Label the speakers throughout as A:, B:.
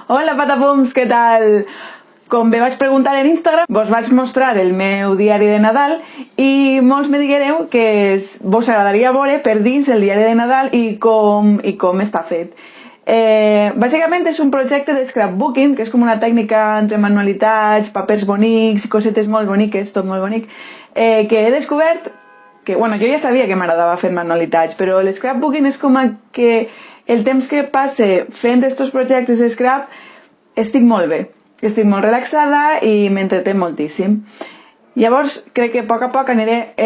A: Hola patapums, què tal? Com bé vaig preguntar en Instagram, vos vaig mostrar el meu diari de Nadal i molts me diguereu que vos agradaria veure per dins el diari de Nadal i com està fet. Bàsicament és un projecte de scrapbooking, que és com una tècnica entre manualitats, papers bonics, cosetes molt boniques, tot molt bonic, que he descobert que, bueno, jo ja sabia que m'agradava fer manualitats, però l'scrapbooking és com que el temps que passe fent aquests projectes de scrap estic molt bé. Estic molt relaxada i m'entreté moltíssim. Llavors, crec que a poc aniré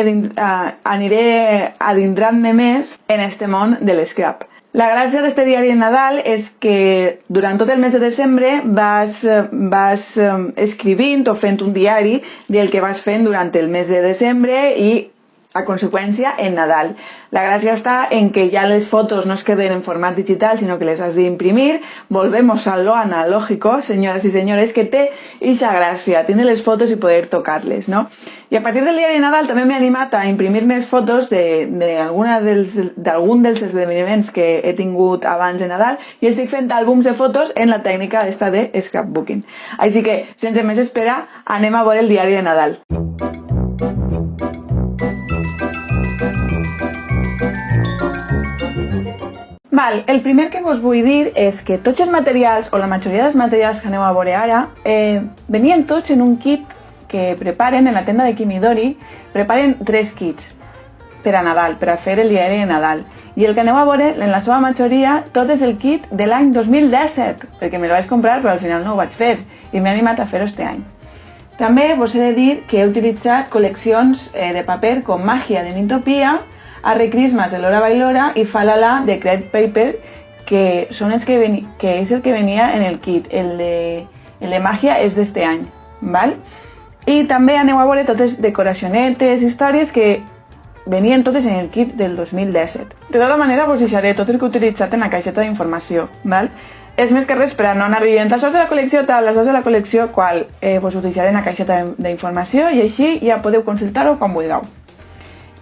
A: adentrant-me més en este món de l'escrap. La gràcia d'aquest diari de Nadal és que durant tot el mes de desembre vas escrivint o fent un diari del que vas fent durant el mes de desembre i, a conseqüència, en Nadal. La gràcia està en que ja les fotos no es queden en format digital, sinó que les has d'imprimir. Volvemos a lo analógico, señoras y señores, que té esa gràcia, tiene les fotos i poder tocar-les, ¿no? I a partir del diari de Nadal també m'he animat a imprimir més fotos d'algun dels esdeveniments que he tingut abans de Nadal i estic fent àlbums de fotos en la tècnica esta de scrapbooking. Així que, sense més espera, anem a veure el diari de Nadal. El primer que vos vull dir és que tots els materials, o la majoria dels materials que aneu a veure ara, venien tots en un kit que preparen en la tenda de Kimidori. Preparen 3 kits per a Nadal, per a fer el diari de Nadal. I el que aneu a veure, en la seva majoria, tot és el kit de l'any 2017, perquè me lo vaig comprar però al final no ho vaig fer i m'he animat a fer-ho este any. També vos he de dir que he utilitzat col·leccions de paper com Magia de Mintopia, Arre Christmas de Lora Bailora i Falala de Create Paper, que és el que venia en el kit. El de Magia és d'este any, val? I també aneu a veure totes decoracionetes, històries que venien totes en el kit del 2017. De tota manera, vos deixaré tot el que he utilitzat en la caixeta d'informació, val? És més que res per a no anar dient els de la col·lecció tal, els de la col·lecció qual, vos ho deixaré en la caixeta d'informació i així ja podeu consultar-ho quan vulgueu.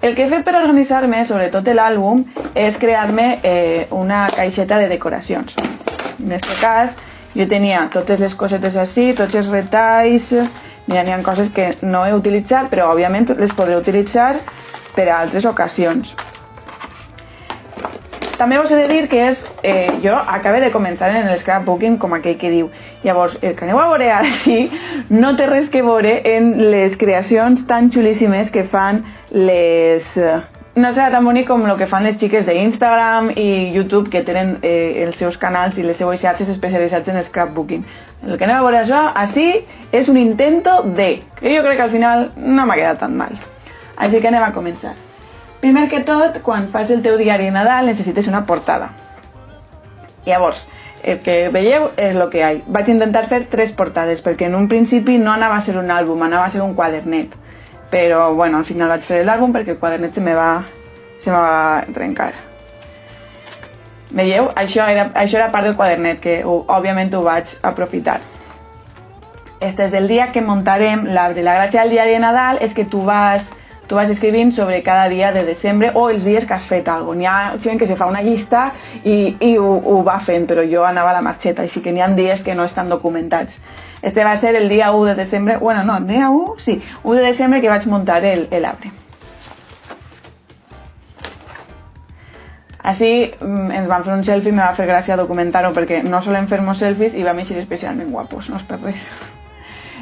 A: El que he fet per organitzar-me, sobretot l'àlbum, és crear-me una caixeta de decoracions. En aquest cas, jo tenia totes les cosetes així, tots els retalls. Mira, n'hi ha coses que no he utilitzat, però òbviament les podré utilitzar per a altres ocasions. També us he de dir que jo acabo de començar en el scrapbooking, com aquell que diu. Llavors, el que aneu a veure ara sí, no té res que veure en les creacions tan xulíssimes que fan les... No serà tan bonic com el que fan les xiques d'Instagram i YouTube, que tenen els seus canals i les seues xarxes especialitzats en scrapbooking. El que aneu a veure això, així, és un intento de... que jo crec que al final no m'ha quedat tan mal. Així que anem a començar. Primer que tot, quan fas el teu diari de Nadal necessites una portada. Llavors, el que veieu és el que hi ha. Vaig intentar fer 3 portades, perquè en un principi no anava a ser un àlbum, anava a ser un quadernet. Però, bueno, al final vaig fer l'àlbum perquè el quadernet se me va trencar. Veieu? Això era part del quadernet, que òbviament ho vaig aprofitar. Este és el dia que muntarem l'arbre. La gràcia del diari de Nadal és que tu vas escrivint sobre cada dia de desembre o els dies que has fet alguna cosa. N'hi ha gent que se fa una llista i ho va fent, però jo anava a la marxeta, així que n'hi ha dies que no estan documentats. Este va ser el dia 1 de desembre, bueno, no, el dia 1, sí, 1 de desembre que vaig muntar l'arbre. Així ens vam fer un selfie i me va fer gràcia documentar-ho perquè no solem fer-nos selfies i vam eixir especialment guapos, no és per res.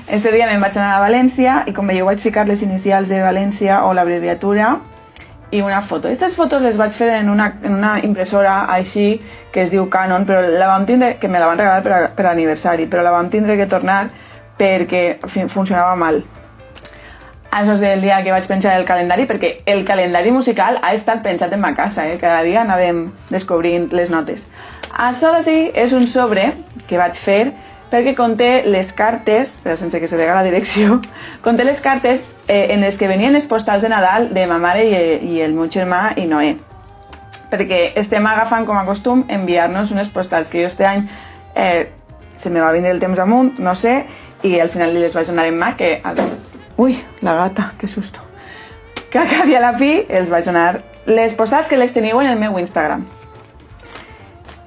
A: Este dia me'n vaig anar a València i com veieu vaig ficar les inicials de València o l'abreviatura i una foto. Aquestes fotos les vaig fer en una impressora així que es diu Canon, però la vam tindre, que me la van regalar per aniversari, però la vam tindre que tornar perquè funcionava mal. Això és el dia que vaig penjar el calendari, perquè el calendari musical ha estat pensat en ma casa, cada dia anàvem descobrint les notes. Això d'ací és un sobre que vaig fer perquè conté les cartes, però sense que se vega la direcció, conté les cartes en les que venien les postals de Nadal de ma mare i el meu germà i Noé. Perquè estem agafant com a costum enviar-nos unes postals que jo este any se me va vindre el temps amunt, no sé, i al final les vaig donar en mà que... Ui, la gata, que susto. Que al cap i a la fi els vaig donar les postals que les teniu en el meu Instagram.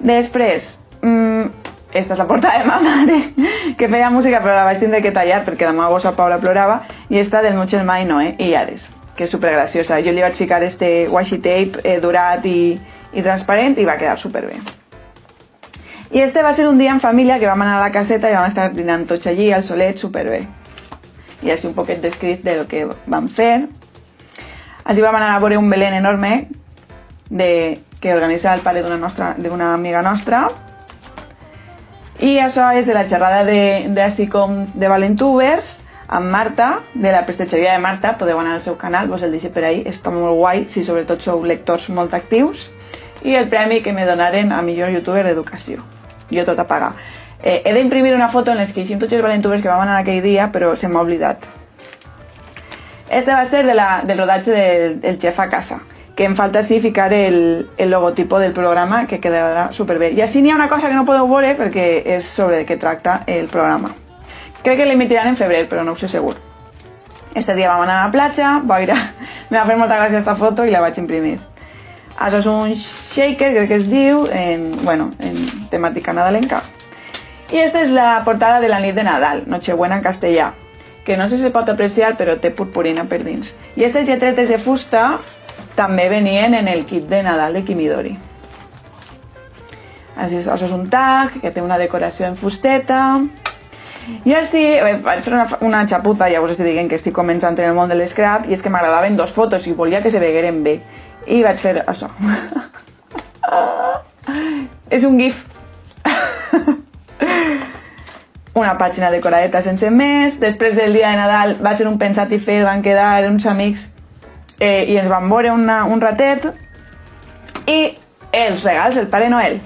A: Després, esta és la portada de ma mare, que feia música però la vaig tindre que tallar perquè la meva gossa Paula plorava, i esta del Muchos Mai Noé i Ares, que és supergraciosa. Jo li vaig ficar este washi tape durat i transparent i va quedar superbé. I este va ser un dia en família que vam anar a la caseta i vam estar dinant tots allí al solet superbé. I així un poquet descrit de lo que vam fer. Així vam anar a veure un Belén enorme que organitza el pare d'una amiga nostra. I això és de la xerrada d'Així com de Valentubers amb Marta, de la prestatgeria de Marta. Podeu anar al seu canal, vos el deixo per ahí, està molt guai si sobretot sou lectors molt actius. I el premi que me donaren a millor youtuber d'educació, jo tot a pagar. He d'imprimir una foto en les que hi tots els valentubers que vam anar aquell dia, però se m'ha oblidat. Este va ser del rodatge del Xef a casa, que em falta així ficar el logotipo del programa, que quedarà superbé. I així n'hi ha una cosa que no podeu veure perquè és sobre què tracta el programa. Crec que l'emitiran en febrer, però no ho sé segur. Este dia vam anar a la platja, boira, me va fer molta gràcia aquesta foto i la vaig imprimir. Això és un shaker, crec que es diu, en temàtica nadalenca. I esta és la portada de la nit de Nadal, Nochebuena en castellà, que no sé si se pot apreciar, però té purpurina per dins. I aquestes lletretes de fusta també venien en el kit de Nadal de Kimidori. Això és un tag que té una decoració en fusteta. I així vaig fer una xapuza, ja us estic dient que estic començant en el món de l'escrap, i és que m'agradaven dos fotos i volia que se vegueren bé. I vaig fer això. És un gif. Una pàgina decoradeta sense més. Després del dia de Nadal va ser un pensat i fet, van quedar uns amics i ens van veure un ratet, i els regals, el Pare Noel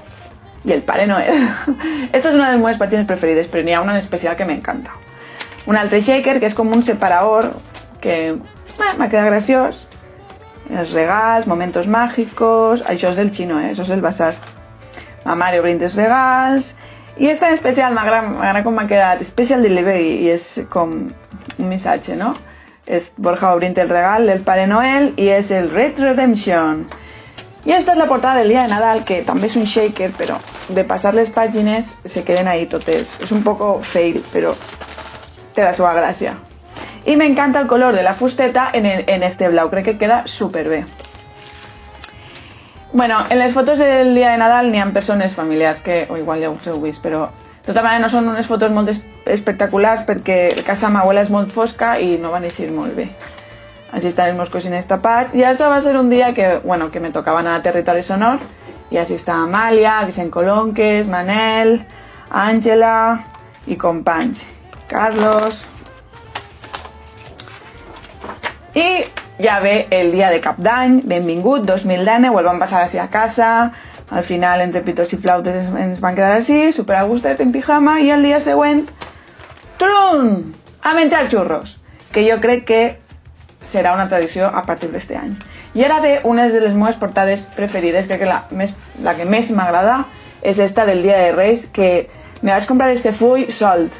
A: i el Pare Noel. Esta és una de les meves pàgines preferides, però n'hi ha una en especial que m'encanta. Un altre shaker que és com un separador que m'ha quedat graciós. Els regals, momentos mágicos. Això és del xino, això és el bazar. Ma mare obrint els regals. I esta en especial m'agrada com m'ha quedat Special Delivery, i és com un missatge, no? És Borja obrint el regal del Pare Noel i és el Red Redemption. I esta és la portada del dia de Nadal, que també és un shaker, però de passar les pàgines se queden ahí totes. És un poco fail, però té la seva gràcia. I m'encanta el color de la fusteta en este blau, crec que queda superbé. Bueno, en les fotos del dia de Nadal n'hi ha persones familiars, que igual ja us heu vist, però de tota manera no són unes fotos molt espectaculars perquè casa ma abuela és molt fosca i no van eixir molt bé. Així estan els meus cosines tapats, i això va ser un dia que me tocava anar a Territori Sonor, i així està Amàlia, Vicent Colonques, Manel, Àngela i companys, Carlos. I ja ve el dia de Cap d'Any, benvingut, 2019, el vam passar així a casa, al final entre pitos i flautes ens van quedar així, super a gustet en pijama, i el dia següent, trum, a menjar xurros, que jo crec que serà una tradició a partir d'este any. I ara ve una de les meves portades preferides, crec que la que més m'agrada és esta del dia de Reis, que me vaig comprar este full solt.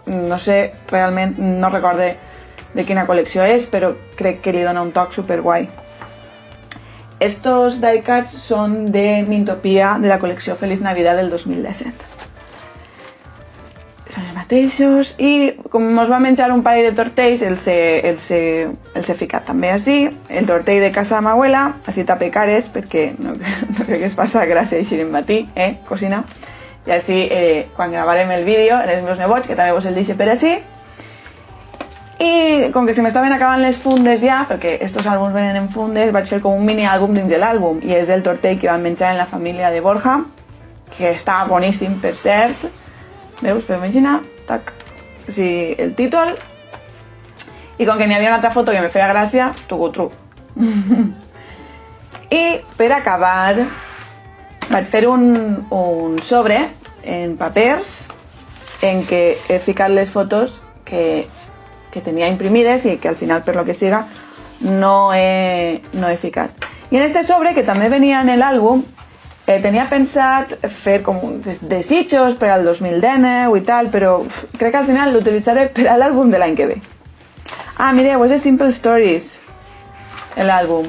A: No sé, realment no recorde de quina col·lecció és, però crec que li dona un toc superguai. Estos die-cuts són de Mintopia, de la col·lecció Feliz Navidad del 2017. Són els mateixos, i com ens va menjar un parell de tortells, els he ficat també així, el tortell de casa de ma abuela, així tape cares, perquè no crec que es passa gràcia així en matí, cocina, i així quan gravarem el vídeo, els meus nebots, que també vos el deixo per així. I com que se m'estaven acabant les fundes ja, perquè estos àlbums venen en fundes, vaig fer com un mini àlbum dins de l'àlbum, i és el tortell que van menjar en la família de Borja, que està boníssim, per cert. Veus, per imaginar, tac, així el títol, i com que n'hi havia una altra foto que me feia gràcia, tucutru. I per acabar vaig fer un sobre en papers en què he ficat les fotos que tenia imprimides i que al final, per lo que siga, no he ficat. I en este sobre, que també venia en l'àlbum, tenia pensat fer com uns desitjos per al 2019 i tal, però crec que al final l'utilitzaré per a l'àlbum de l'any que ve. Mireu, és de Simple Stories, l'àlbum.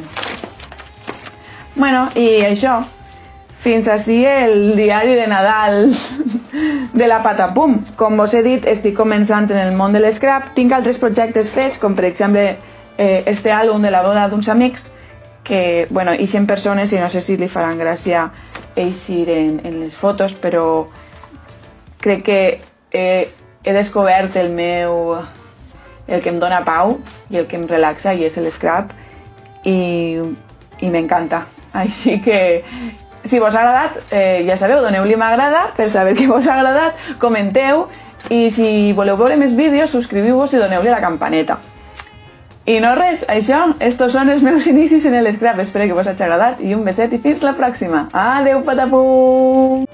A: Bueno, i això, fins ací el diari de Nadal de la Patapum. Com vos he dit, estic començant en el món de l'scrap. Tinc altres projectes fets, com per exemple este àlbum de la boda d'uns amics, que, bueno, ixen persones i no sé si li faran gràcia eixir en les fotos, però crec que he descobert el que em dona pau i el que em relaxa, i és l'scrap, i m'encanta. Així que, si vos ha agradat, ja sabeu, doneu-li m'agrada per saber que vos ha agradat, comenteu, i si voleu veure més vídeos, subscriviu-vos i doneu-li a la campaneta. I no res, això, estos són els meus inicis en l'scrap. Espero que vos hagi agradat i un beset i fins la pròxima. Adeu, patapum!